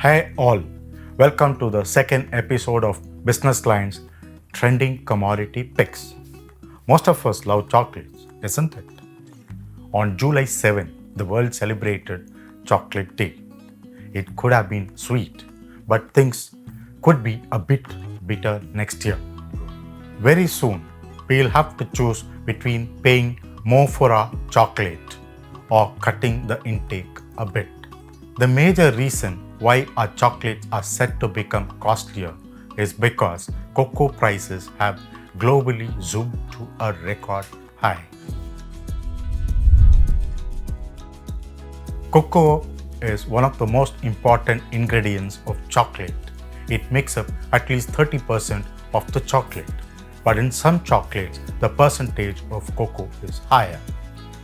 Hey all, welcome to the second episode of Business Clients Trending Commodity Picks. Most of us love chocolates, isn't it? On July 7, the world celebrated Chocolate Day. It could have been sweet, but things could be a bit bitter next year. Very soon, we'll have to choose between paying more for our chocolate or cutting the intake a bit. The major reason why our chocolates are set to become costlier is because cocoa prices have globally zoomed to a record high. Cocoa is one of the most important ingredients of chocolate. It makes up at least 30% of the chocolate, but in some chocolates, the percentage of cocoa is higher.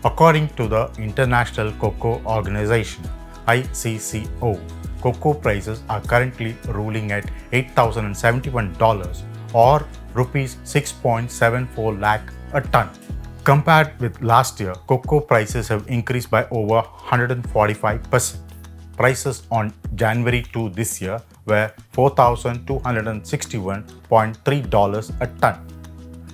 According to the International Cocoa Organization, ICCO, cocoa prices are currently ruling at $8,071 or rupees 6.74 lakh a ton. Compared with last year, cocoa prices have increased by over 145%. Prices on January 2 this year were $4,261.3 a ton.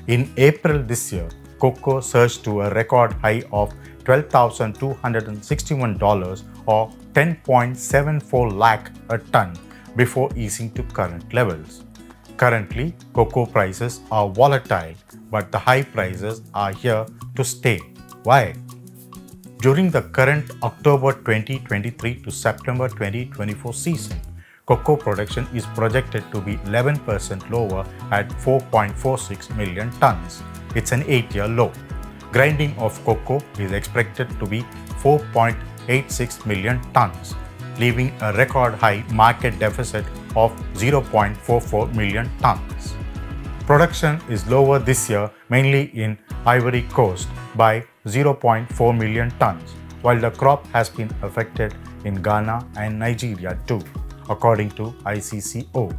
In April this year, cocoa surged to a record high of $12,261 or 10.74 lakh a ton before easing to current levels. Currently, cocoa prices are volatile, but the high prices are here to stay. Why? During the current October 2023 to September 2024 season, cocoa production is projected to be 11% lower at 4.46 million tons. It's an 8-year low. Grinding of cocoa is expected to be 4.86 million tons, leaving a record high market deficit of 0.44 million tons. Production is lower this year mainly in Ivory Coast by 0.4 million tons, while the crop has been affected in Ghana and Nigeria too, according to ICCO.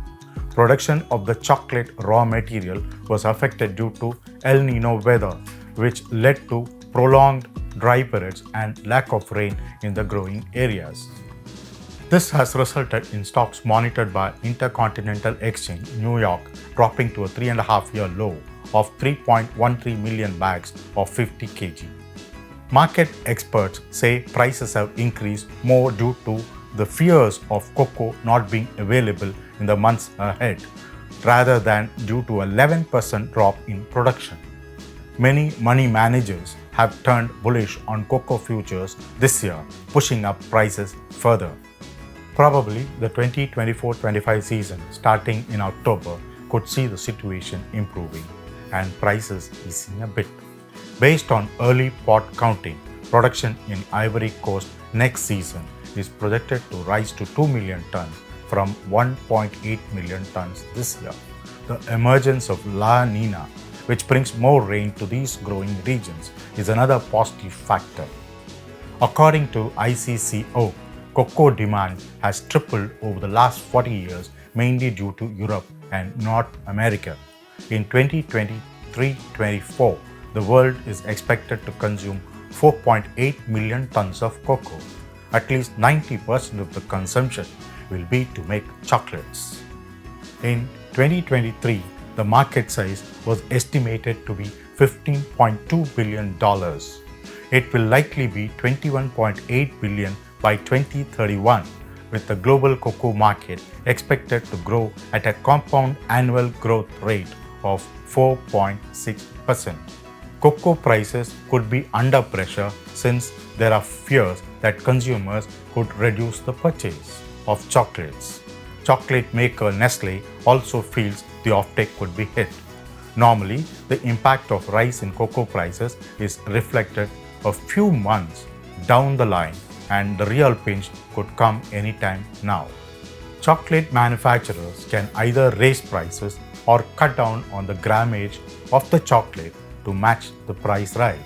Production of the chocolate raw material was affected due to El Nino weather, which led to prolonged dry periods and lack of rain in the growing areas. This has resulted in stocks monitored by Intercontinental Exchange, New York, dropping to a 3.5-year low of 3.13 million bags of 50 kg. Market experts say prices have increased more due to the fears of cocoa not being available in the months ahead, rather than due to a 11% drop in production. Many money managers have turned bullish on cocoa futures this year, pushing up prices further. Probably the 2024-25 season starting in October could see the situation improving and prices easing a bit. Based on early pot counting, production in Ivory Coast next season is projected to rise to 2 million tons from 1.8 million tons this year. The emergence of La Nina, which brings more rain to these growing regions, is another positive factor. According to ICCO, cocoa demand has tripled over the last 40 years, mainly due to Europe and North America. In 2023-24, the world is expected to consume 4.8 million tons of cocoa. At least 90% of the consumption will be to make chocolates. In 2023, the market size was estimated to be $15.2 billion. It will likely be $21.8 billion by 2031, with the global cocoa market expected to grow at a compound annual growth rate of 4.6%. Cocoa prices could be under pressure since there are fears that consumers could reduce the purchase of chocolates. Chocolate maker Nestle also feels the offtake could be hit. Normally, the impact of rise in cocoa prices is reflected a few months down the line, and the real pinch could come anytime now. Chocolate manufacturers can either raise prices or cut down on the grammage of the chocolate to match the price rise.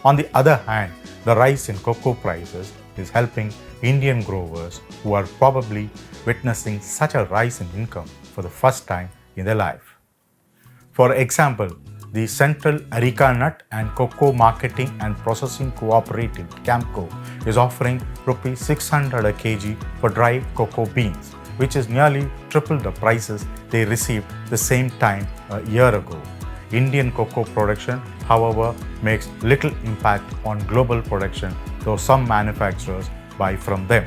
On the other hand, the rise in cocoa prices is helping Indian growers who are probably witnessing such a rise in income for the first time in their life. For example, the Central Areca Nut and Cocoa Marketing and Processing Cooperative (CAMCO) is offering Rs 600 a kg for dry cocoa beans, which is nearly triple the prices they received the same time a year ago. Indian cocoa production, however, makes little impact on global production, though some manufacturers buy from them.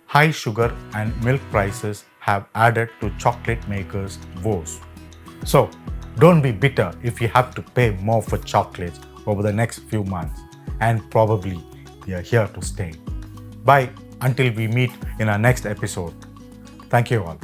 High sugar and milk prices have added to chocolate makers' woes. So, don't be bitter if you have to pay more for chocolates over the next few months, and probably they are here to stay. Bye until we meet in our next episode. Thank you all.